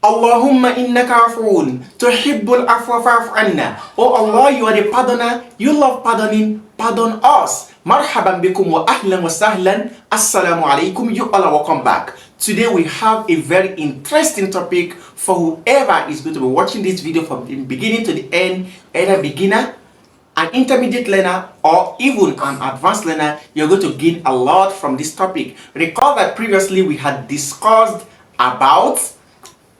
Allahumma innaka afoon tuhibbul afwa fa'fu anna. Oh Allah, you are the pardoner, you love pardoning, pardon us. Marhaban bikum wa ahlan wa sahlan. Assalamu alaikum, you all are welcome back. Today we have a very interesting topic for whoever is going to be watching this video from the beginning to the end, either beginner, an intermediate learner, or even an advanced learner. You're going to gain a lot from this topic. Recall that previously we had discussed about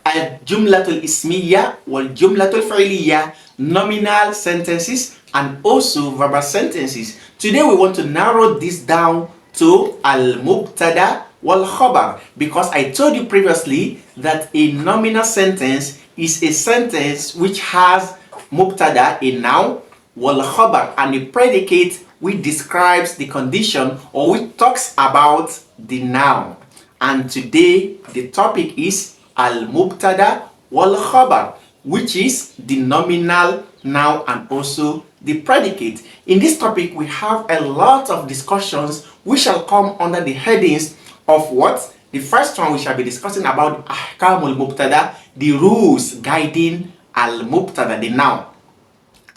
al-jumlatul ismiya wal-jumlatul fi'liya, nominal sentences and also verbal sentences. Today we want to narrow this down to al-mubtad'a wal-khabar, because I told you previously that a nominal sentence is a sentence which has mubtada, a noun, wal-khabar, and a predicate which describes the condition or which talks about the noun. And today the topic is al-mubtada wal-khabar, which is the nominal, noun, and also the predicate. In this topic we have a lot of discussions which shall come under the headings of what? The first one we shall be discussing about ahkamul mubtada, the rules guiding al-mubtada, the noun,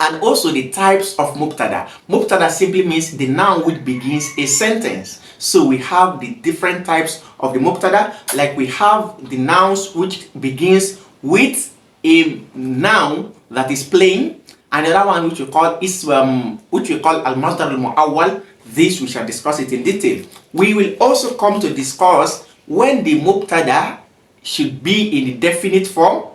and also the types of mubtada. Mubtada simply means the noun which begins a sentence. So we have the different types of the mubtada, like we have the nouns which begins with a noun that is plain, and the other one which we call al-masdar al-mu'awwal. This we shall discuss it in detail. We will also come to discuss when the mubtada should be in the definite form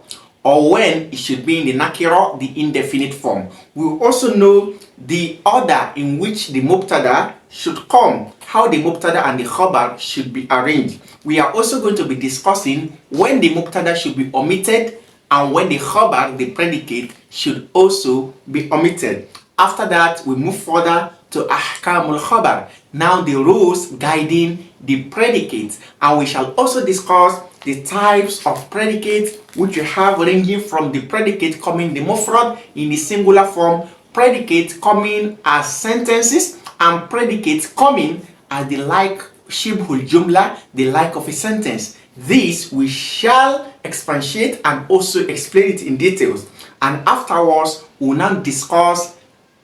or when it should be in the nakira, the indefinite form. We will also know the order in which the mubtada should come, how the mubtada and the khabar should be arranged. We are also going to be discussing when the mubtada should be omitted and when the khabar, the predicate, should also be omitted. After that, we move further to ahkamul khabar, now the rules guiding the predicate, and we shall also discuss the types of predicates which we have, ranging from the predicate coming the mufrad in the singular form, predicates coming as sentences, and predicates coming as the like shibhul jumla, the like of a sentence. This we shall expatiate and also explain it in details, and afterwards we will now discuss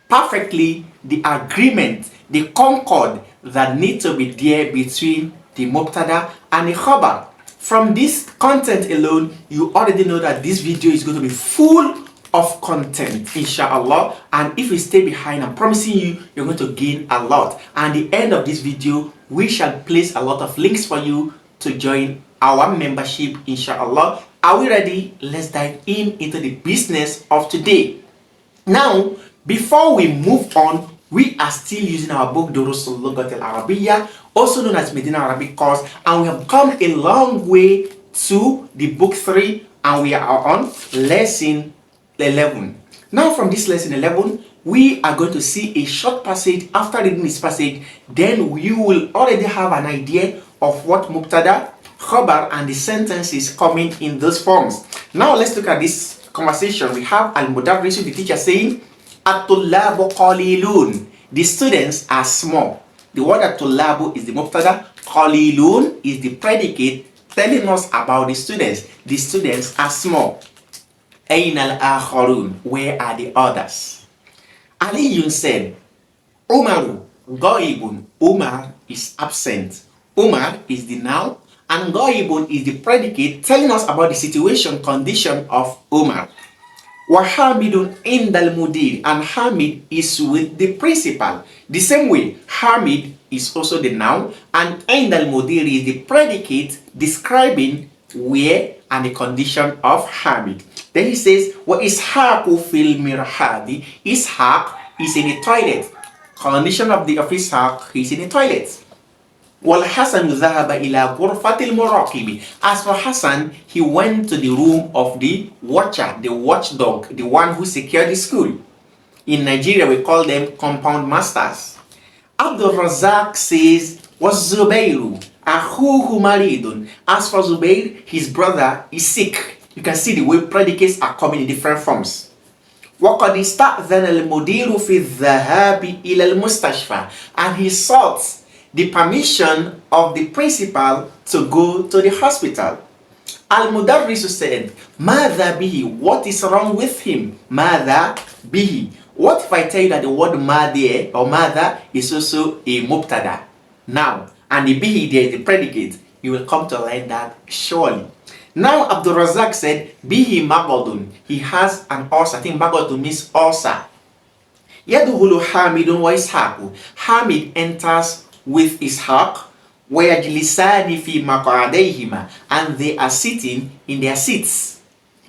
perfectly the agreement, the concord that need to be there between the mubtada and the khabar. From this content alone, you already know that this video is going to be full of content, inshallah. And if you stay behind, I'm promising you, you're going to gain a lot. And at the end of this video, we shall place a lot of links for you to join our membership, inshallah. Are we ready? Let's dive into the business of today. Now, before we move on, we are still using our book Durusul Lughat al-Arabiyyah, also known as Medina Arabic course, and we have come a long way to the book 3, and we are on lesson 11. Now from this lesson 11, we are going to see a short passage. After reading this passage, then you will already have an idea of what mubtada, khabar, and the sentences coming in those forms. Now let's look at this conversation. We have al-mudarrisu, the teacher, saying at-tullabu qalilun, the students are small. The word at-tullabu is the mubtada, qalilun is the predicate telling us about the students. The students are small. Aina al-akharun, where are the others? Aliyun said, Umaru ghaibun, Umar is absent. Umar is the noun and ghaibun is the predicate telling us about the situation, condition of Umar. Wahamidun indal mudir, and Hamid is with the principal. The same way, Hamid is also the noun and indal mudir is the predicate describing where and the condition of Hamid. Then he says, wa ishaqu fil mirhadi, Ishaq is in the toilet. Condition of Ishaq, he's in the toilet. Wal Hasan dhahaba ila ghurfatil muraqibi, as for Hassan, he went to the room of the watcher, the watchdog, the one who secured the school. In Nigeria we call them compound masters. Abdul Razak says, was Zubairu akhuhu maridun, as for Zubair, his brother is sick. You can see the way predicates are coming in different forms. وَقَدْ اسْتَأْذَنَ الْمُدِيرُ فِي الذَّهَابِ إِلَى الْمُسْتَشْفَى, and he sought the permission of the principal to go to the hospital. Al-Mudarris said, Mada bihi, what is wrong with him? Mada bihi. What if I tell you that the word ma there or mada is also a mubtada? Now, and the bihi there is the predicate. You will come to learn that surely. Now Abdul Razak said, bihi magodun. He has an ulcer. I think magodun means ulcer. Yaduhulu Hamidun wa Ishaku. Hamid enters with Ishaq. وَيَجْلِسَانِ فِي مَقْعَدَيْهِمَا, and they are sitting in their seats.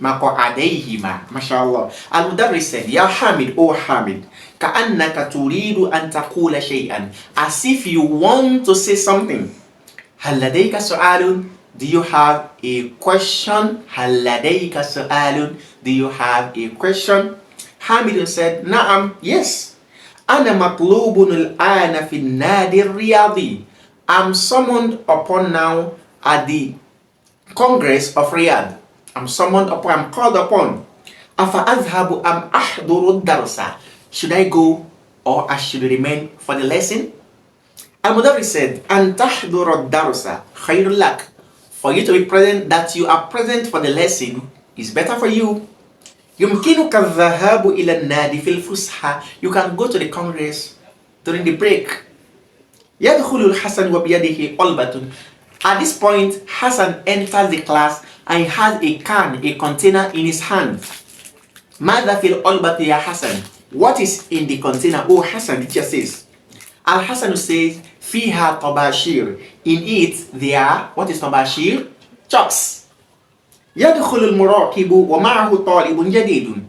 مَقْعَدَيْهِمَا. MashaAllah. Al-Mudarris said, Ya Hamid, O Hamid, كَأَنَّكَ تُرِيدُ أَن تَقُولَ شَيْئًا, as if you want to say something. هَلْ لَدَيْكَ سُؤَالٌ, do you have a question? هَلْ لَدَيْكَ سُؤَالٌ, do you have a question? Hamid said, Na'am, yes. أَنَا مَطْلُوبٌ الْآنَ فِي النَّادِ الرِّيَاضِي. I'm summoned upon now at the Congress of Riyadh. I'm called upon. Afa azhabu am ahduru darsa. Should I go or I should remain for the lesson? Al-Mudarris said, An tahduru darsa khairul lak. For you to be present, that you are present for the lesson is better for you. يمكنك الذهاب إلى النادي في الفسحة. You can go to the Congress during the break. يدخل الحسن وبيده علبة. At this point, Hassan enters the class and he has a can, a container in his hand. ماذا في العلبة يا حسن? What is in the container? Oh Hassan, the teacher says. Al-Hassan says, فيها طباشير. In it, there are, what is طباشير? Chalks. يدخل المراقب ومعه طالب جديد.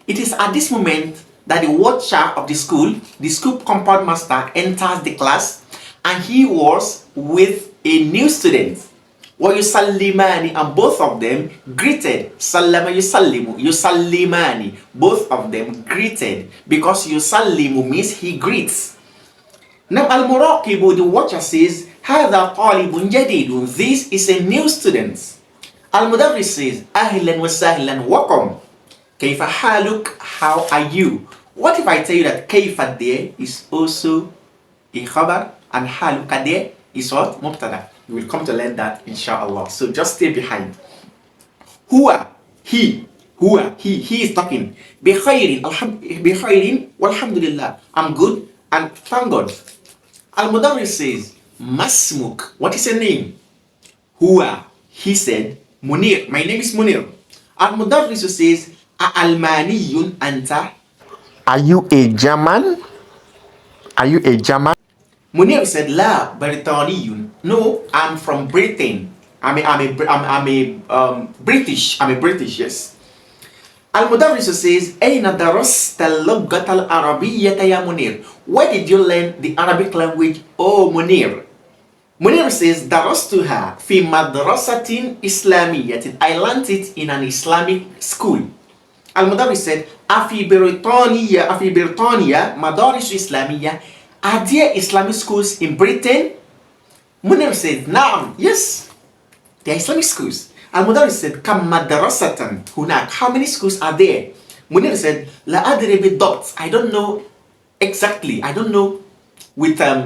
It is at this moment that the watcher of the school compound master, enters the class, and he was with a new student. وَيُسَلِّمَانِ, and both of them greeted. Sallama yusallimu, yusallimani, both of them greeted, because yusallimu means he greets. Now al-muraqibu, the watcher says, هَذَا طَالِبٌ جَدِيدٌ, this is a new student. Al-Mudarris says, أهلا وسهلا, welcome. كيف حالك, how are you? What if I tell you that كيف there is also a khabar and haluka there is what? Mubtada. You will come to learn that inshallah. So just stay behind. Huwa, he is talking. Bikhairin walhamdulillah. I'm good and thank God. Al-Mudarris says, Masmuk, what is your name? Huwa, he said, Munir, my name is Munir. Al-Mudarris says, Almaniyun anta. Are you a German? Are you a German? Munir said, La Britaniyun. No, I'm from Britain. I'm a British. I'm a British, yes. Al-Mudarris says, Aina darasta al-lughat al-arabiyyata ya Munir. Where did you learn the Arabic language, oh Munir? Munir says, Darastuha fi madrasatin islamiyyatin. I learned it in an Islamic school. Al-Mudarris said, Afi Britaniya madaris islamiyya. Are there Islamic schools in Britain? Munir said, Naam, yes, there are Islamic schools. Al-Mudarris said, Kam madrasatan hunak. How many schools are there? Munir said, La adri bid-dabt. I don't know exactly. I don't know without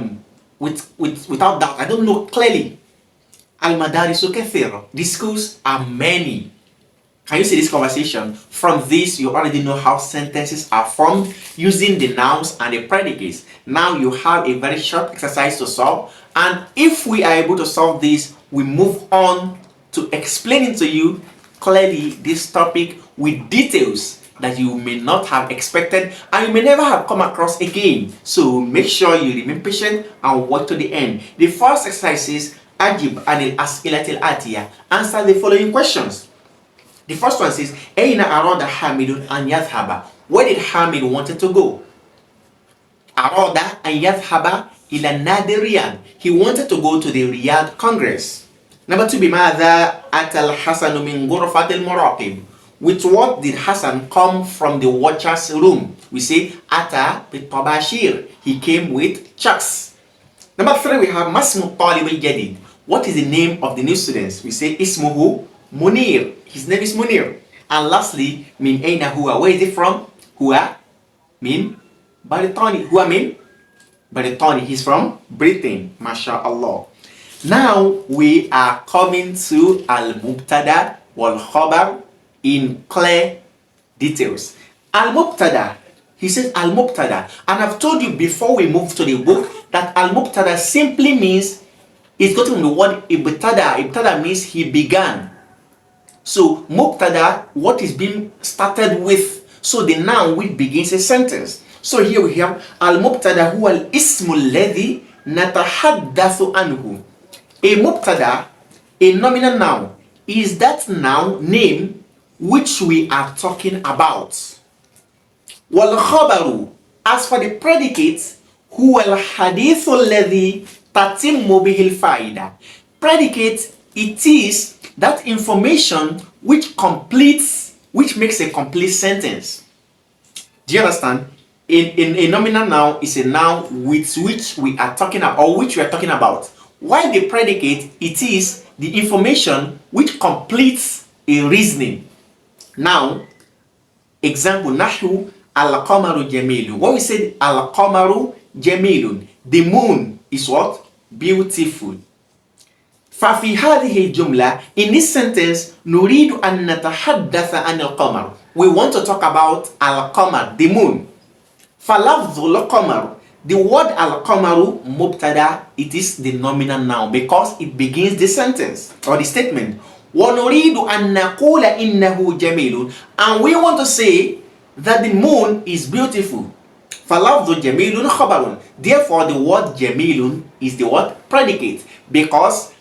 doubt. I don't know clearly. Al-madarisu kathira. The schools are many. Can you see this conversation? From this, you already know how sentences are formed using the nouns and the predicates. Now you have a very short exercise to solve. And if we are able to solve this, we move on to explaining to you clearly this topic with details that you may not have expected and you may never have come across again. So make sure you remain patient and work to the end. The first exercise is Ajib anil as'ilatil atiya. Answer the following questions. The first one says, Aina arada Hamidun an yadhhaba. Where did Hamid wanted to go? Arada an yadhhaba ila nadi Riyadh. He wanted to go to the Riyadh Congress. Number two, bimadha atal Hasanu min ghurfatil muraqib. With what did Hassan come from the watcher's room? We say ata bit tabashir. He came with chucks. Number three, we have masmu talib al-jadid. What is the name of the new students? We say ismuhu Munir. His name is Munir. And lastly, min aina huwa. Where is it from? Huwa min Baritani. Huwa min Baritani. He's from Britain. MashaAllah. Now we are coming to al-mubtad'a wal-khabar in clear details. Al-mubtad'a, he says al-mubtad'a, and I've told you before we move to the book that al-mubtad'a simply means, it's got from the word ibtada. Ibtada means he began. So mubtada, what is being started with. So the noun which begins a sentence. So here we have al-mubtada huwa al-ismu alladhi natahaddathu anhu. A mubtada, a nominal noun, is that noun name which we are talking about. والخبر, as for the predicate, هو الحديث الذي تتم به الفائدة. Predicate, it is that information which completes, which makes a complete sentence. Do you understand? In a nominal noun is a noun with which we are talking about, or which we are talking about. While the predicate, it is the information which completes a reasoning. Now, example, Nahu al-qamaru jamilun. When we say al-qamaru jamilun, the moon is what? Beautiful. ففي هذه الجملة, in this sentence, نريد أن نتحدث عن القمر. We want to talk about al-qamar, the moon. فلفظ القمر, the word al-qamaru mubtada, it is the nominal noun because it begins the sentence or the statement. وَنُرِيدُ أَن نَقُولَ إِنَّهُ جَمِيلٌ, and we want to say that the moon is beautiful. فَلَفْظُ جَمِيلٌ خَبَرٌ, therefore the word jamilun is the word predicate, because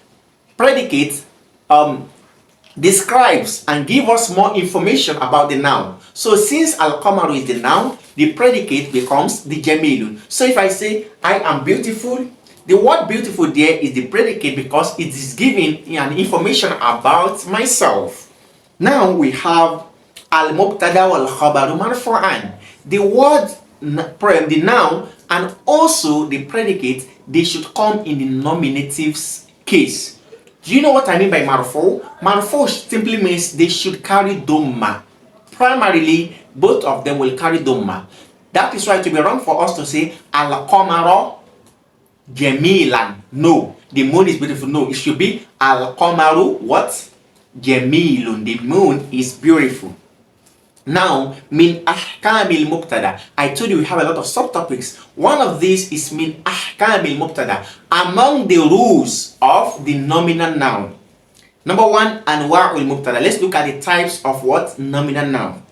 predicate describes and give us more information about the noun. So since al-qamaru is the noun, the predicate becomes the jamilun. So if I say I am beautiful, the word beautiful there is the predicate because it is giving an information about myself. Now we have al-mubtada wal-khabaru marfu'an. The word, the noun, and also the predicate, they should come in the nominative case. Do you know what I mean by marfu? Marfu simply means they should carry dhamma. Primarily, both of them will carry dhamma. That is why it will be wrong for us to say al-qamara jamilan. No, the moon is beautiful. No, it should be al-qamaru what? Jamilun. The moon is beautiful. Now, min ahkamil mubtada. I told you we have a lot of subtopics. One of these is min ahkamil mubtada, among the rules of the nominal noun. Number one, anwa'ul mubtada. Let's look at the types of what? Nominal noun.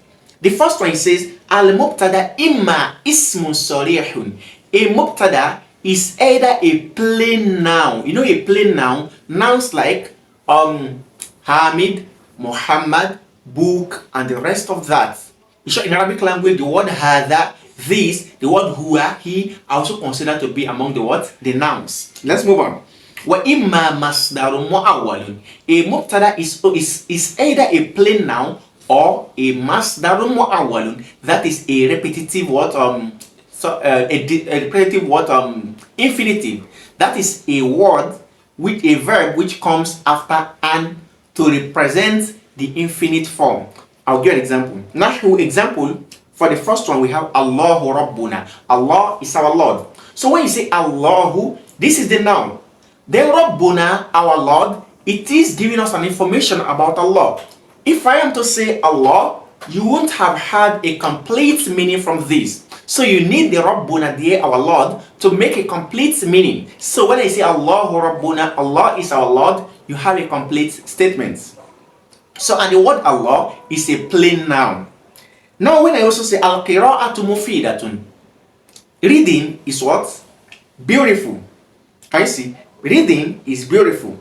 The first one says al mubtada imma ismun sarihun. A mubtada is either a plain noun. You know a plain noun? Nouns like Hamid, Muhammad, book, and the rest of that. In Arabic language, the word hadha, this, the word huwa, he, are also considered to be among the what? The nouns. Let's move on. Wa imma masdarun mu'awwalun. A mubtada is either a plain noun or a masdarun mu'awwalun. That is a repetitive what a repetitive what infinitive. That is a word with a verb which comes after an to represent the infinite form. I'll give an example. Nahu example, for the first one we have Allahu Rabbuna. Allah is our Lord. So when you say Allahu, this is the noun. Then Rabbuna, our Lord, it is giving us an information about Allah. If I am to say Allah, you won't have had a complete meaning from this. So you need the Rabbuna there, our Lord, to make a complete meaning. So when I say Allahu Rabbuna, Allah is our Lord, you have a complete statement. So, and the word Allah is a plain noun. Now, when I also say al-qira'atu mufidatun, reading is what? Beautiful. I see. Reading is beautiful.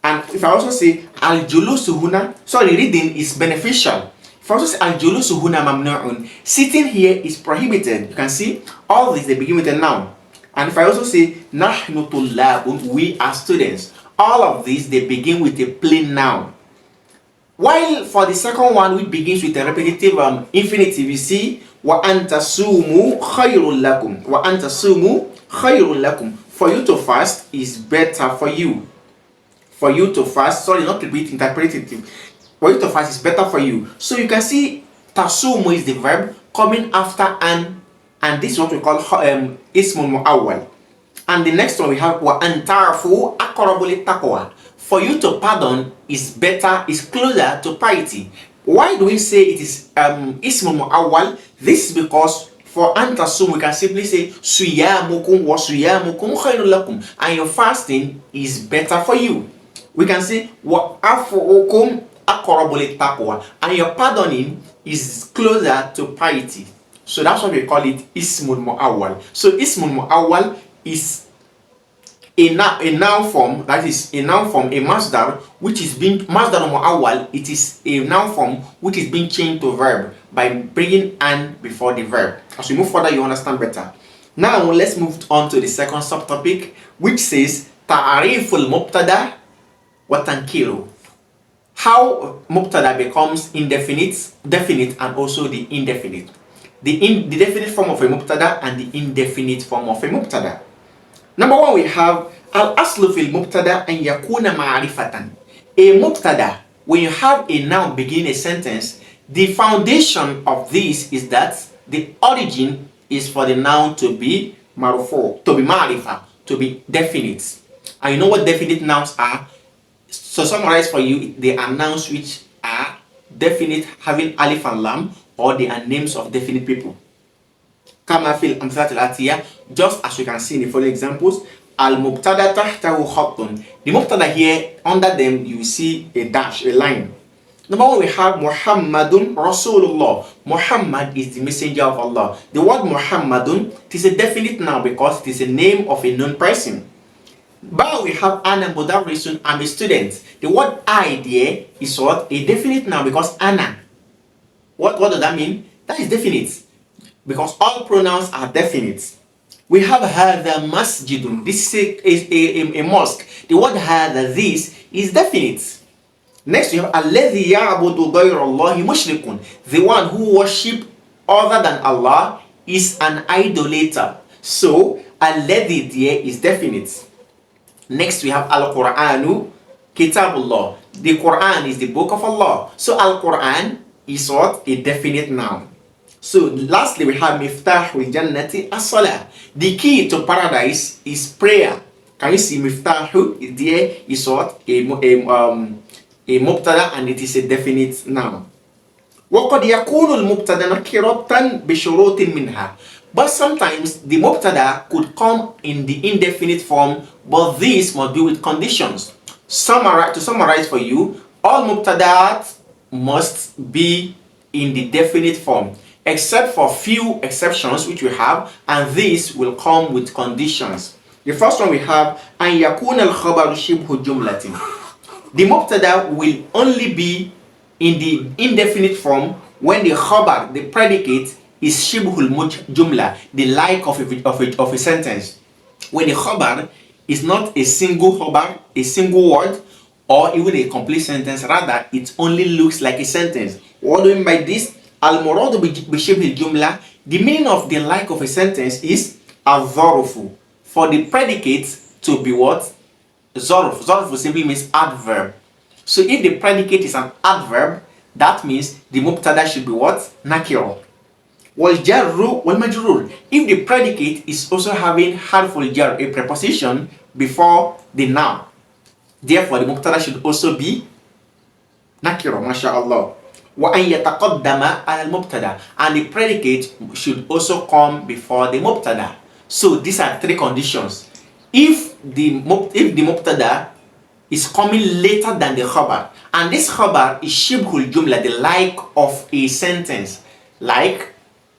And if I also say al-julusu huna, sorry, reading is beneficial. If I also say al-julusu huna mamnu'un, sitting here is prohibited. You can see all this, they begin with a noun. And if I also say nahnu tullabun, we are students, all of these, they begin with a plain noun. While for the second one, which begins with a repetitive infinitive, you see, wa antasumu khayrun lakum. Wa antasumu khayrun lakum. For you to fast is better for you. For you to fast, sorry, not to be interpretative. For you to fast is better for you. So you can see tasumu is the verb coming after an, and this is what we call ismun mu'awwal. And the next one we have wa antarafu aqrabu littaqwa. For you to pardon is better, is closer to piety. Why do we say it is ismul mu'awwal? This is because for antasum we can simply say suyamukum wa suyamukum khairul lakum, and your fasting is better for you. We can say wa afuukum aqrabu littaqwa, and your pardoning is closer to piety. So that's why we call it ismul mu'awwal. So ismul mu'awwal is a noun form, that is a noun form, a masdar which is being masdar mu'awwal. It is a noun form which is being changed to verb by bringing an before the verb. As we move further, you understand better. Now let's move on to the second subtopic, which says ta'ariful mubtada wa tankiru. How mubtada becomes indefinite, definite, and also the indefinite. The definite form of a mubtada and the indefinite form of a mubtada. Number one, we have al-aslu fil mubtada an yakuna ma'rifatan. A mubtada, when you have a noun begin a sentence, the foundation of this is that the origin is for the noun to be marfu, to be ma'rifa, to be definite. And you know what definite nouns are? So summarize for you, they are nouns which are definite, having alif and lam, or they are names of definite people. Kama fil amthalat al-atiyah, just as you can see in the following examples. Al-mubtada tahtahu khattun. The mubtada here, under them you see a dash, a line. Number one, we have Muhammadun Rasulullah. Muhammad is the messenger of Allah. The word Muhammadun, it is a definite noun because it is a name of a known person. But we have Ana Mudarrisun, I'm a student. The word I there is what? A definite noun because Ana. What does that mean? That is definite, because all pronouns are definite. We have hadha masjidun. This is a mosque. The word hadha, this, is definite. Next we have alladhi ya'budu ghayra Allahi mushrikun. The one who worship other than Allah is an idolater. So alladhi there is definite. Next we have al-Qur'anu kitabullah. The Quran is the book of Allah. So al-Quran is what? A definite noun. So lastly we have miftahul jannati as-salah. The key to paradise is prayer. Can you see miftahu there is what? A mubtada, and it is a definite noun. وَقَدْ يَكُونُ الْمُبْتَدَى نَكِرَةً بِشُرُوطٍ مِنْهَا. But sometimes the mubtada could come in the indefinite form, but this must be with conditions. To summarize for you, all mubtadat must be in the definite form, except for few exceptions which we have, and these will come with conditions. The first one we have أن يكون الخبر شبه جملة. The mubtada will only be in the indefinite form when the khabar, the predicate, is shibhul jumla, the like of a sentence. When the khabar is not a single khabar, a single word, or even a complete sentence, rather it only looks like a sentence. What do you mean by this? Al-muradu bi shibhil jumla, the meaning of the like of a sentence is al-dharufu. For the predicate to be what? Zarf. Zarf simply means adverb. So if the predicate is an adverb, that means the mubtada should be what? Nakira. Wal jarru wal majrur. If the predicate is also having harful jar, a preposition before the noun, therefore the mubtada should also be nakira. MashaAllah. Wa an yataqaddama al mubtada, and the predicate should also come before the mubtada. So these are three conditions. If the mubtada is coming later than the khabar, and this khabar is shibhul jumla, the like of a sentence, like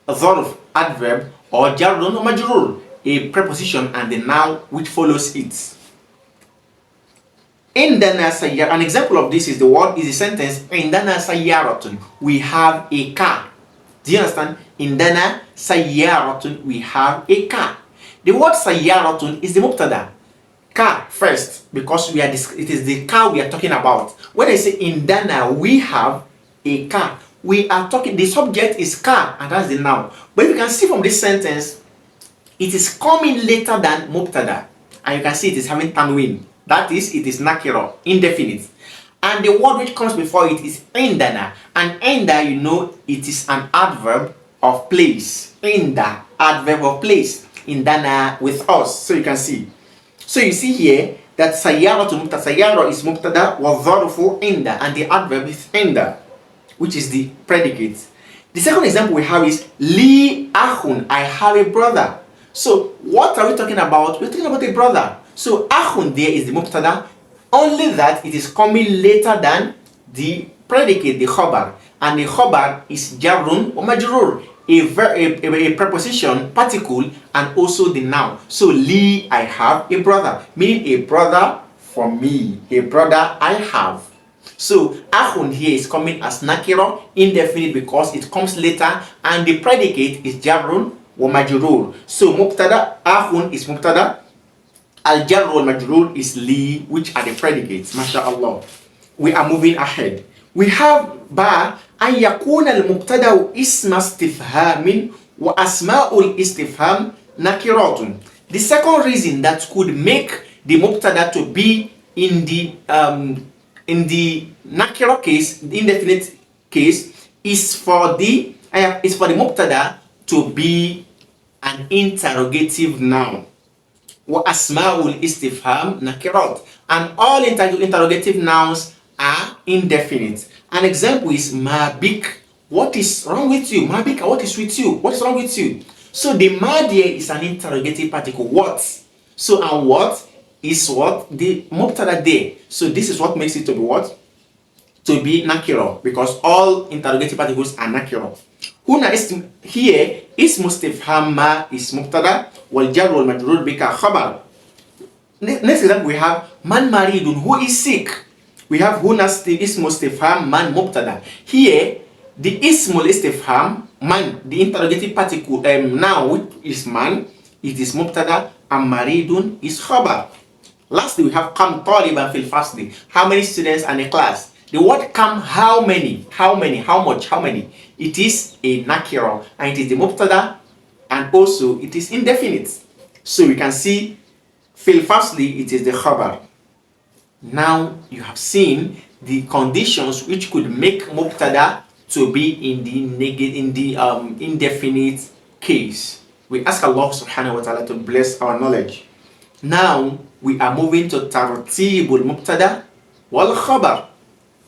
dharf, adverb, or jarrun or majrur, a preposition, and the noun which follows it. Indana sayyar. An example of this is the sentence Indana sayyaratun. We have a car. Do you understand? Indana sayyaratun. We have a car. The word sayyaratun is the mubtada. Car first, because it is the car we are talking about. When I say indana, we have a car. We are talking, the subject is car, and that's the noun. But you can see from this sentence, it is coming later than mubtada, and you can see it is having tanween. That is, it is nakira, indefinite. And the word which comes before it is indana, and inda, you know, it is an adverb of place. Inda, adverb of place. indana with us. So you can see. So you see here that sayyara to mubtada. Sayyara is mubtada wa dharufu inda, and the adverb is inda, which is the predicate. The second example we have is li akhun, I have a brother. So what are we talking about? We're talking about a brother. So akhun there is the mubtada, only that it is coming later than the predicate, the khabar, and the khabar is jarrun or majrur, a preposition, particle, and also the noun. So li, I have a brother, meaning a brother for me, a brother I have. So akhun here is coming as nakira, indefinite, because it comes later, and the predicate is jarrun wa majrur. So mubtada, akhun is mubtada, al jar wal majrur is li, which are the predicates. MashaAllah. We are moving ahead. We have ba an yakuna al mubtada isma istifhamin wa asma'ul istifham nakiratun. The second reason that could make the mubtada to be in the nakira case, the indefinite case, is for the mubtada to be an interrogative noun. Wa asma'ul istifham nakirat, and all interrogative nouns are indefinite. An example is ma bik, what is wrong with you? Ma bika, what is with you? What is wrong with you? So the ma there is an interrogative particle, what? So and what is what? The mubtada there. So this is what makes it to be what? To be nakira, because all interrogative particles are nakira. Huna here is istifham ma is mubtada wal jar wal majrur bika khabar. Next example we have man maridun, who is sick. We have huna ismu istifham man mubtada. Here the ismul istifham man, the interrogative particle now which is man, it is mubtada, and maridun is khabar. Lastly we have kam taliban fil fasli, how many students are in a class. The word kam, how many, how much, how many, it is a nakira, and it is the mubtada, and also it is indefinite. So we can see fil fasli, it is the khabar. Now you have seen the conditions which could make mubtada to be in the indefinite case. We ask Allah subhanahu wa ta'ala to bless our knowledge. Now we are moving to tartibul mubtada wal khabar,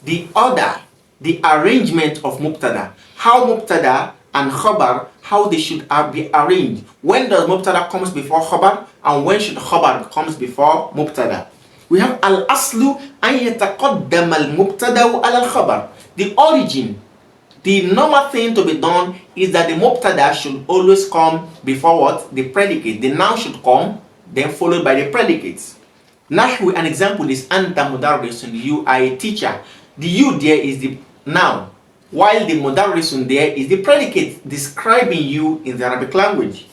the order, the arrangement of mubtada, how mubtada and khabar, how they should be arranged. When does mubtada comes before khabar, and when should khabar comes before mubtada? We have al aslu an yataqaddam al mubtada al khabar. The origin, the normal thing to be done is that the mubtada should always come before what? The predicate. The noun should come, then followed by the predicates. Nahwi, an example is anta mudarrisun, you are a teacher. The you there is the noun, while the mudarrisun there is the predicate describing you in the Arabic language.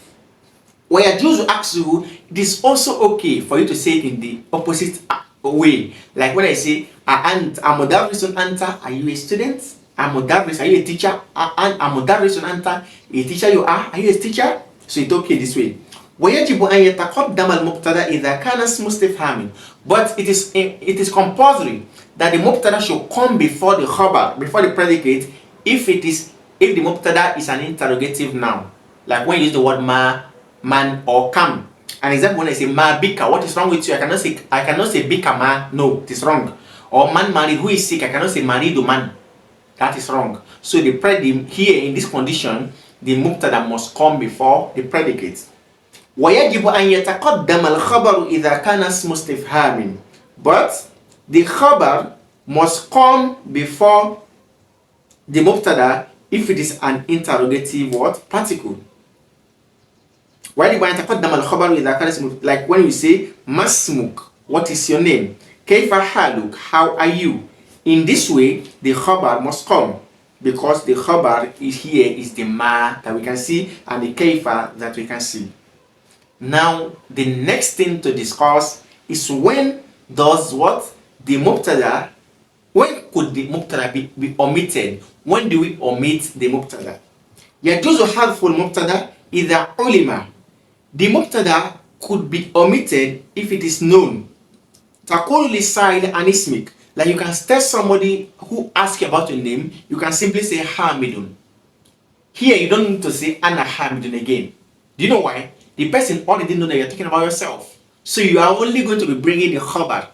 وَيَجُوزُ أَقْسُهُ, it is also okay for you to say it in the opposite way. Like when I say, mudarrisun anta, are you a student? Mudarris, are you a teacher? Mudarrisun anta, a teacher you are you a teacher? So it's okay this way. وَيَجِبُ أَن يَتَقَدَّمَ الْمُبْتَدَأ إِذَا كَانَ اسْمُ اسْتِفْهَامٍ. But it is compulsory that the mubtada should come before the khabar, before the predicate, if the mubtada is an interrogative noun. Like when you use the word ma, man, or kam. An example, when I say ma bika, what is wrong with you? I cannot say bika ma, no, it is wrong. Or man married, who is sick? I cannot say marido man, that is wrong. So the here in this condition, the mubtada must come before the predicate. وَيَجِبُ أَن يَتَقَدَّمَ الْخَبَرُ إِذَا كَانَ اسْمُ اسْتِفْهَامٍ. But the khabar must come before the mubtada if it is an interrogative word particle. Like when you say masmuk, what is your name? Kayfa haluk, how are you? In this way the khabar must come, because the khabar is the ma that we can see and the kayfa that we can see. Now the next thing to discuss is when does what? The mubtada, when could the mubtada be omitted? When do we omit the mubtada? يجوز حذف المبتدا إذا علم. The mubtada could be omitted if it is known. تقول للسائل عن اسمك. Like you can tell somebody who asks you about your name, you can simply say Hamidun. Here you don't need to say Anna Hamidun again. Do you know why? The person already know that you're talking about yourself. So you are only going to be bringing the khabar,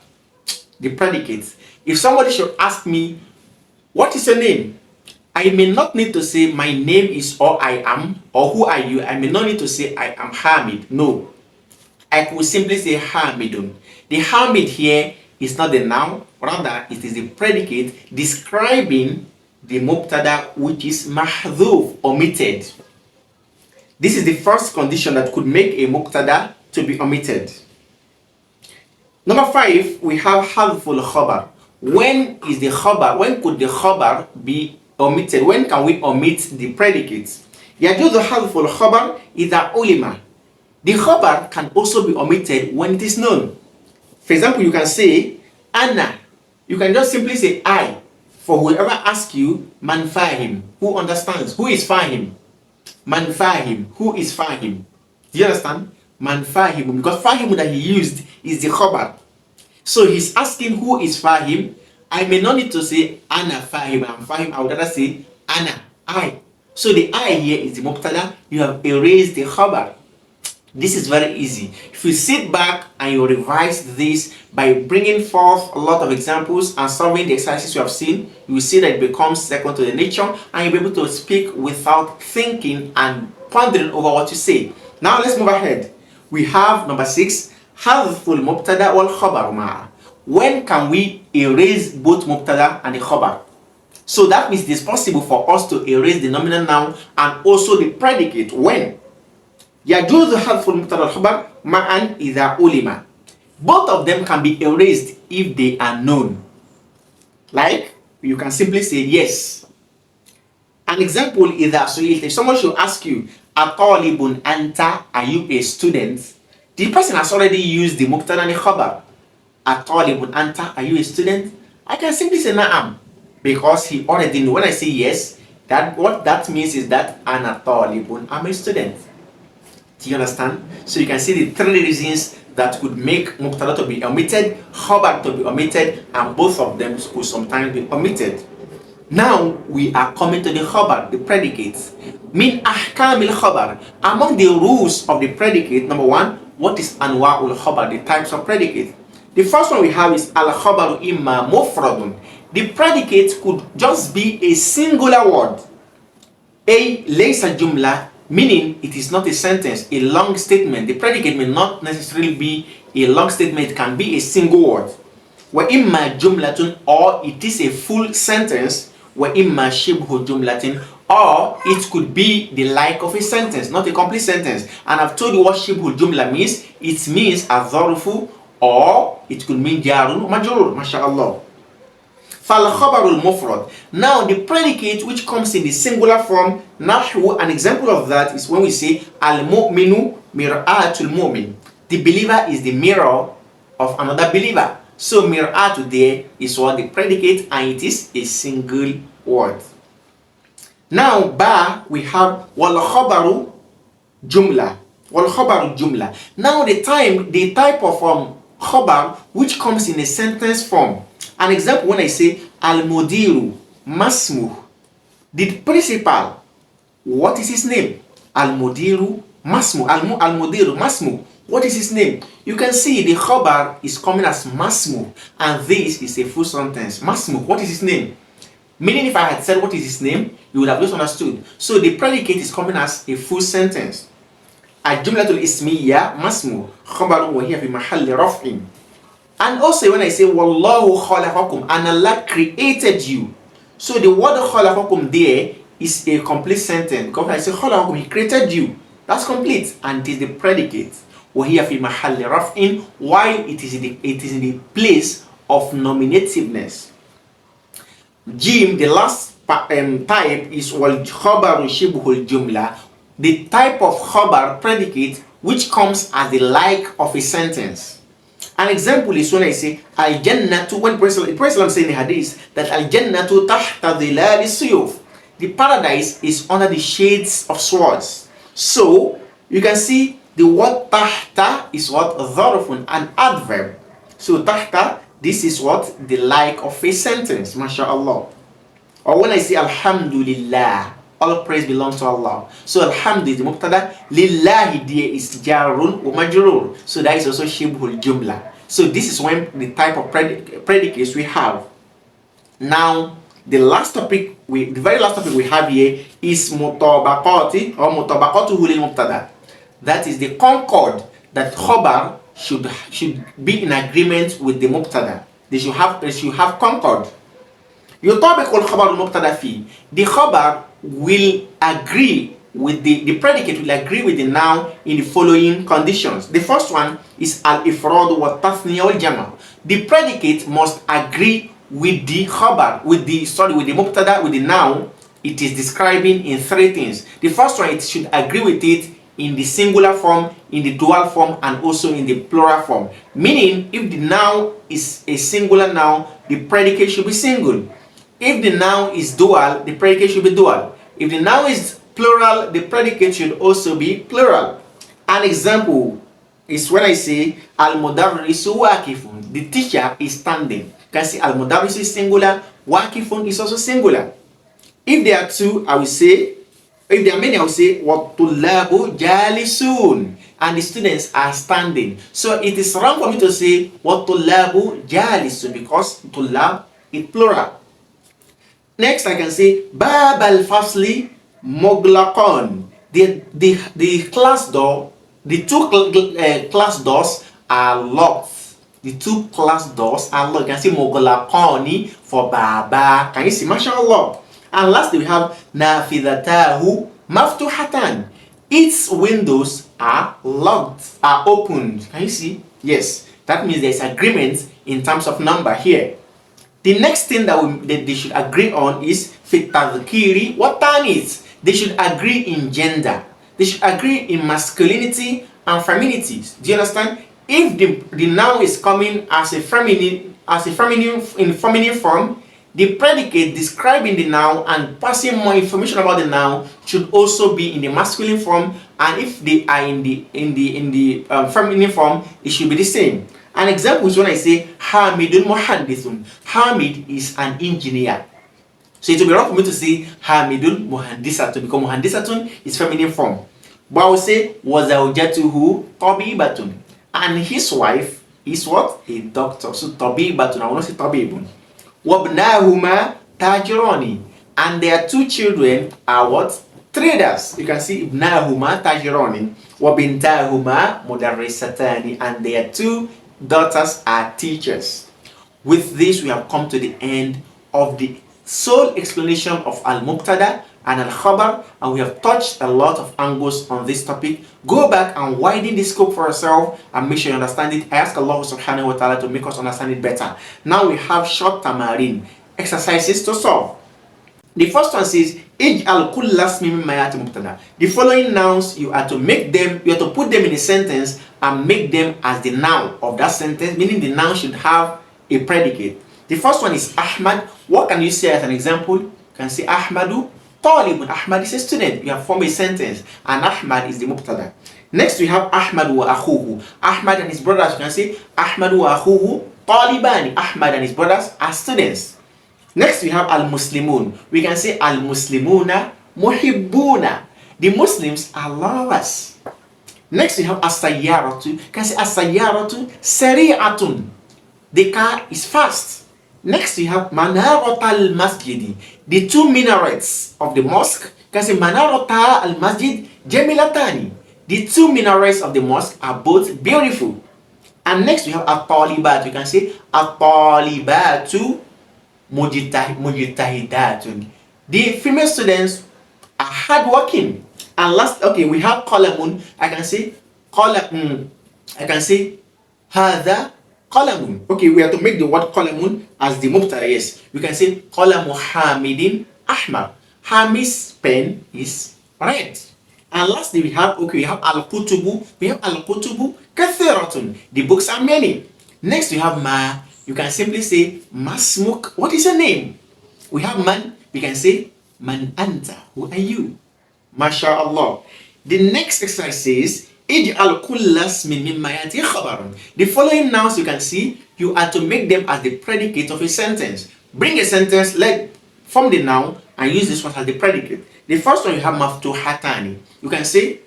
the predicate. If somebody should ask me, what is your name? I may not need to say my name is or I am or who are you. I may not need to say I am Hamid. No. I could simply say Hamidun. The Hamid here is not the noun, rather it is the predicate describing the mubtada, which is mahdhuf, omitted. This is the first condition that could make a mubtada to be omitted. Number 5, we have hadful khabar. When could the khabar be omitted? When can we omit the predicates? يجوز حذف الخبر إذا علم. The khabar can also be omitted when it is known. For example, you can say Anna. You can just simply say I. For whoever asks you, man fahim, who understands, who is fahim? Man fahim, who is fahim? Do you understand? Man fahim, because fahim that he used is the khabar. So he's asking who is fahim. I may not need to say Anna fahim, I'm fahim. I would rather say Anna, I. So the I here is the mubtada. You have erased the khabar. This is very easy. If you sit back and you revise this by bringing forth a lot of examples and solving the exercises you have seen, you will see that it becomes second to the nature and you'll be able to speak without thinking and pondering over what you say. Now let's move ahead. We have number 6, hadful mubtada wal khabar ma'a. When can we erase both mubtada and the khabar? So that means it is possible for us to erase the nominal noun and also the predicate. When? يجوز حذف المبتدا والخبر معا إذا علم. Both of them can be erased if they are known. Like, you can simply say yes. An example is that if someone should ask you, أطالب أنت, are you a student? The person has already used the mubtada and the khabar. أطالب أنت, are you a student? I can simply say na'am, because he already knows. When I say yes, what that means is that أنا طالب, I'm a student. Do you understand? So you can see the 3 reasons that could make mubtada to be omitted, khabar to be omitted, and both of them could sometimes be omitted. Now we are coming to the khabar, the predicates. Min ahkam al-khabar. Among the rules of the predicate, number 1, what is anwa'ul khabar, the types of predicate? The first one we have is al-khabaru imma mufradun. The predicate could just be a singular word. A laysa jumla, meaning it is not a sentence, a long statement. The predicate may not necessarily be a long statement, it can be a single word. Wa imma jumlatun, or it is a full sentence. Wa imma shibhu jumlatin, or it could be the like of a sentence, not a complete sentence. And I've told you what shibhu jumla means. It means adharufu, or it could mean jarun majrur, masha'Allah. فالخبر المفرد. Now the predicate which comes in the singular form, nahwu, an example of that is when we say al-mu'minu mir'atul mu'min. The believer is the mirror of another believer. So mir'atu there is what the predicate, and it is a single word. Now ba, we have wal khabaru jumla. Wal khabaru jumla. Now the type of khabar which comes in a sentence form. An example, when I say al-mudiru masmuh, the principal, what is his name? Al-mudiru masmuh. Al-mudiru masmuh, what is his name? You can see the khabar is coming as masmuh, and this is a full sentence. Masmuh, what is his name? Meaning, if I had said what is his name, you would have just understood. So the predicate is coming as a full sentence. Al-jumlatul ismiyya masmuh khabarun wa hiya fi mahalli raf'in. And also when I say Wallahu khalaqakum, and Allah created you. So the word khalaqakum there is a complete sentence. Because when I say khalaqakum, he created you. That's complete, and it is the predicate. وَهِيَ فِي مَحَلِّ رَفْءٍ, while it is in the place of nominativeness. Jim, the last type is wal khabaru shibhul jumla, the type of khabar predicate which comes as the like of a sentence. An example is when I say al-jannatu, when Prophet saying in the hadith that al-jannatu tahta dhilal as-suyuf, the paradise is under the shades of swords. So you can see the word tahta is what? Dharfun, an adverb. So tahta, this is what? The like of a sentence, masha'Allah. Or when I say alhamdulillah, All praise belongs to Allah. So alhamdu is the mubtada. Lillahi there is jarun wa majrur. So that is also shibhul jumla. So this is when the type of predicates we have. Now the very last topic we have here is mutabaqati or mutabaqatuhu lil mubtada. That is the concord that khabar should be in agreement with the mubtada. They should have concord. يطابق الخبر المبتدا فيه. The khabar will agree with the predicate will agree with the noun in the following conditions. The first one is al-ifrad wa tathniya wal jama'. The predicate must agree with the khabar, with the mubtada, with the noun it is describing in three things. The first one, it should agree with it in the singular form, in the dual form, and also in the plural form. Meaning, if the noun is a singular noun, the predicate should be single. If the noun is dual, the predicate should be dual. If the noun is plural, the predicate should also be plural. An example is when I say al-mudarrisu waqifun. The teacher is standing. You can see al-mudarrisu is singular, waqifun is also singular. If there are two, I will say, if there are many, I will say wat-tullabu jalisun, and the students are standing. So it is wrong for me to say wat-tullabu jalisun because tullab is plural. Next, I can say bab al-fasli muglaqan. The class door, the two class doors are locked. The two class doors are locked. You can see muglaqani for baba. Can you see? MashaAllah. And lastly, we have nafidatahu maftuhatan. Its windows are locked, are opened. Can you see? Yes. That means there is agreement in terms of number here. The next thing that they should agree on is fit tadhkiri wa tanis. They should agree in gender. They should agree in masculinity and femininity. Do you understand? If the noun is coming as a feminine in feminine form, the predicate describing the noun and passing more information about the noun should also be in the masculine form. And if they are in the feminine form, it should be the same. An example is when I say Hamidun Muhandithun. Hamid is an engineer. So it will be wrong for me to say Hamidun Muhandisatun because Muhandisatun is feminine form. But I will say Wazawjatuhu Tabibatun. And his wife is what? A doctor. So Tabibatun. I will not say Tabibun. Wabnahuma Tajirani. And their two children are what? Traders. You can see Ibnahuma Tajirani. Wabintahuma Mudarrisatani. And their two daughters are teachers. With this, we have come to the end of the sole explanation of al-mubtada and al-khabar, and we have touched a lot of angles on this topic. Go back and widen the scope for yourself and make sure you understand it. I ask Allah subhanahu wa ta'ala to make us understand it better. Now we have short tamarin, exercises to solve. The first one says ij'al kulla ismin mimma ya'ti mubtada. The following nouns, you have to put them in a sentence and make them as the noun of that sentence, meaning the noun should have a predicate. The first one is Ahmad. What can you say as an example? You can say Ahmadu talibun. Ahmad is a student. You have formed a sentence, and Ahmad is the mubtada. Next we have Ahmad wa akhuhu. Ahmad and his brothers. You can say Ahmad wa akhuhu talibani. Ahmad and his brothers are students. Next we have al-muslimun. We can say al-muslimuna muhibbuna. The Muslims are lovers. Next we have as-sayyaratu. You can say as-sayyaratu sari'atun. The car is fast. Next we have manarat al-masjidi. The two minarets of the mosque. You can say manarata al-masjid jamilatani. The two minarets of the mosque are both beautiful. And next we have at-talibat. You can say at-talibatu mujtahidatun. The female students are hardworking. And last, okay, we have qalamun. I can say hadha qalamun. Okay, we have to make the word qalamun as the mubtada. Yes, we can say qalamu hamidin ahmar. Hamid's pen is red. And lastly, we have al-kutubu. We have al-kutubu kathiratun. The books are many. Next, we have ma. You can simply say masmuk. What is your name? We have man. We can say man anta. Who are you? MashaAllah. The next exercise says ij'al kulla ismin mimma ya'ti khabarun. The following nouns you can see, you are to make them as the predicate of a sentence. Bring a sentence, form the noun and use this one as the predicate. The first one you have maftuhatani. You can say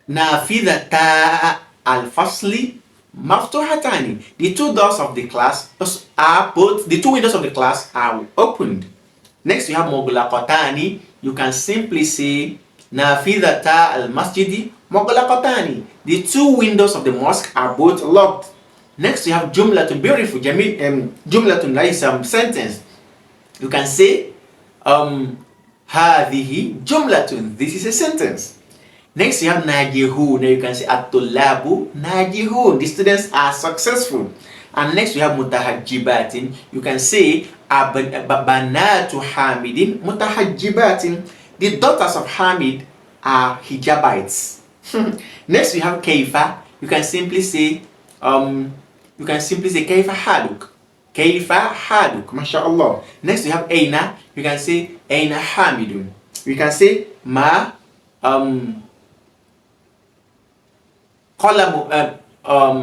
nafidata al-fasli maftuhatani. The two doors of the class are both, the two windows of the class are opened. Next you have moghlaqatani. You can simply say nafidata al-masjidi moghlaqatani. The two windows of the mosque are both locked. Next you have jumlatun, beautiful jumlatun, nice sentence. You can say hadhihi jumlatun, this is a sentence. Next you have najihun. Now you can say at-tullabu najihun, the students are successful. And next you have mutahajjibatin. You can say banatu hamidin mutahajjibatin, the daughters of Hamid are hijabites. Next we have kaifa. You can simply say kaifa haluk, kaifa haluk, mashallah. Next we have aina. You can say aina hamidun. You can say ma qalamu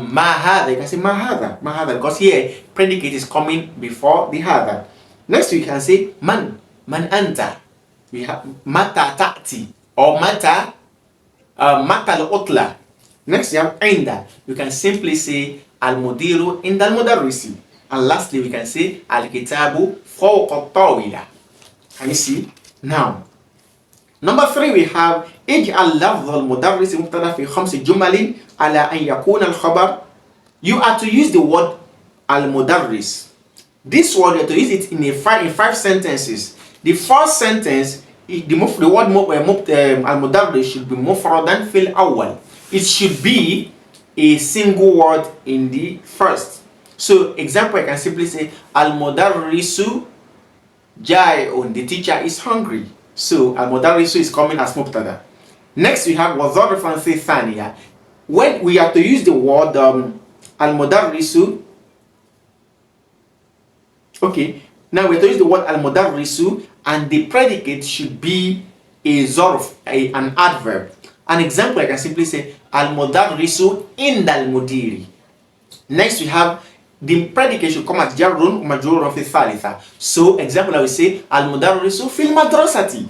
ma hadha. You can say ma hadha, because here predicate is coming before the hadha. Next we can say man anta. We have mata ta'ti or mata al-utla. Next you have inda. You can simply say al-mudiru inda al-mudarrisi. And lastly we can say al-kitabu fawqa at-tawila. Can you see? Now, number 3 we have اجعل لفظ المدرس مبتدا في 5 جمل على أن يكون الخبر. You are to use the word al-mudarris. This word you are to use it in 5 sentences. The first sentence, the word al-mudarris should be mufradan fil awwal. It should be a single word in the first. So example, I can simply say al-mudarrisu jai'un, the teacher is hungry. So al-mudarrisu is coming as mubtada. Next we have wadharfan fi thaniya. When we have to use the word al-mudarrisu, okay, now we have to use the word al-mudarrisu and the predicate should be a zarf, an adverb. An example, I can simply say al-mudarrisu indal mudiri. Next we have the predicate should come as jarrun majrurun fi thalitha. So example, I will say al-mudarrisu fil madrasati.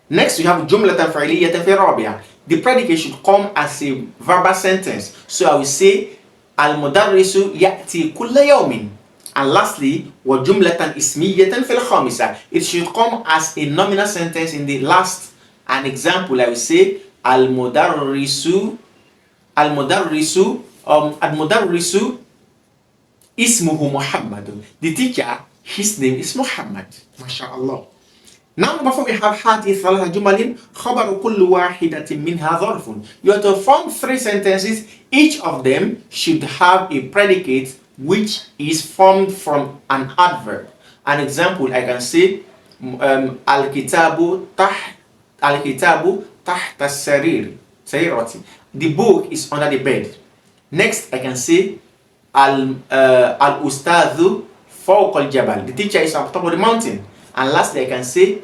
Next we have jumlatan fa'iliyatan fi rabi'a. The predicate should come as a verbal sentence. So I will say al-mudarrisu ya'ti kulla yawmin. And lastly, wa jumlatan ismiyatan fil khamisa. It should come as a nominal sentence in the last. An example, I will say al-mudarrisu ismuhu Muhammadun. The teacher, his name is Muhammad. MashaAllah. Now, before we have hati thalatha jumalin, khabaru kullu wahidatin minha dharfun. You have to form 3 sentences. Each of them should have a predicate which is formed from an adverb. An example, I can say al-kitabu tahta sarirati. The book is under the bed. Next, I can say al-ustadhu fawqa al-jabal. The teacher is on top of the mountain. And lastly, I can say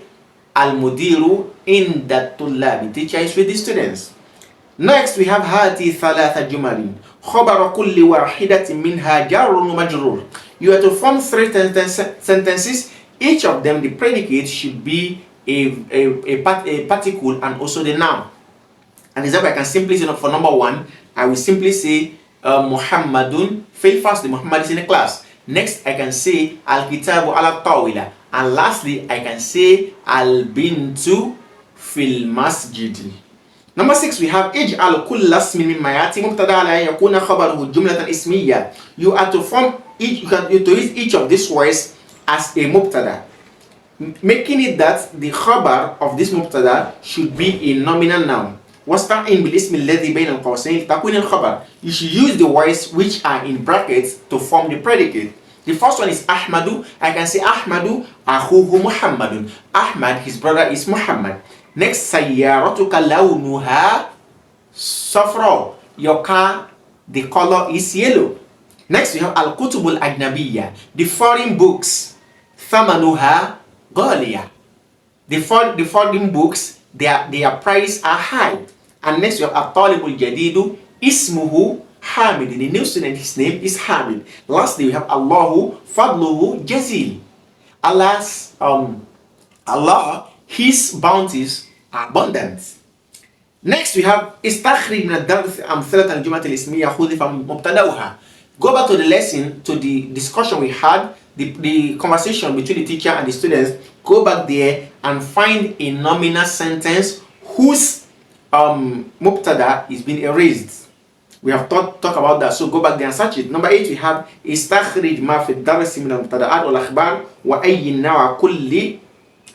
al-mudiru inda tullabi. The teacher is with the students. Next, we have hati thalatha jumalin. خبر كل واحدة منها جار ومجرور. You have to form 3 sentences. Each of them, the predicate should be a particle and also the noun. And example, I can simply say, for number 1, I will simply say Muhammadun fil fasli. Muhammad is in a class. Next, I can say al-kitabu ala tawila. And lastly, I can say al-bintu fil masjidi. Number 6, we have ij'al kulla ismin mimma yati mubtada ala yakuna khabaruhu jumlatan ismiyya. You have to form each, you have to use each of these words as a mubtada, making it that the khabar of this mubtada should be a nominal noun. Wasta'in bil ismi alladhi bayna al-qawsayn takun al-khabar. You should use the words which are in brackets to form the predicate. The first one is Ahmadu. I can say Ahmadu akhuhu Muhammadun. Ahmad, his brother, is Muhammad. Next, sayyaratuka lawnuha safra. Your car, the color is yellow. Next, we have al-kutubul ajnabiyya. The foreign books. Thamanuha ghaliya. The foreign books, their price are high. And next, we have at-talibul jadidu ismuhu Hamid. The new student, his name is Hamid. Lastly, we have Allahu fadluhu jazil. Allah, His bounties are abundant. Next we have استخرج من الدرس أمثلة الجملة الاسمية حذف مبتدأها. Go back to the lesson, to the discussion we had, the conversation between the teacher and the students. Go back there and find a nominal sentence whose mubtada is being erased. We have talked about that, so go back there and search it. Number 8 we have استخرج ما في الدرس من المبتدأات والأخبار وأي نوع كل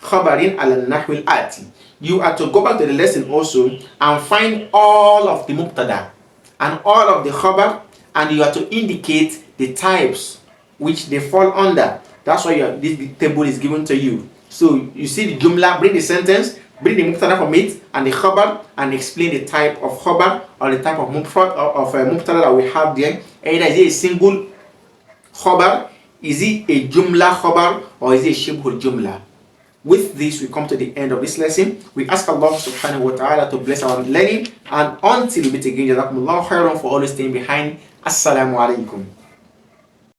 خبر على النحو الآتي. You are to go back to the lesson also and find all of the mubtada and all of the khabar, and you are to indicate the types which they fall under. That's why this table is given to you. So you see the jumla, bring the sentence, bring the mubtada from it and the khabar, and explain the type of khabar or the type of mubtada that we have there. Either is it a single khabar, is it a jumla khabar, or is it a shibhul jumla? With this, we come to the end of this lesson. We ask Allah subhanahu wa ta'ala to bless our learning, and until we meet again, jazakumullahu khairan for always staying behind. Assalamu alaikum.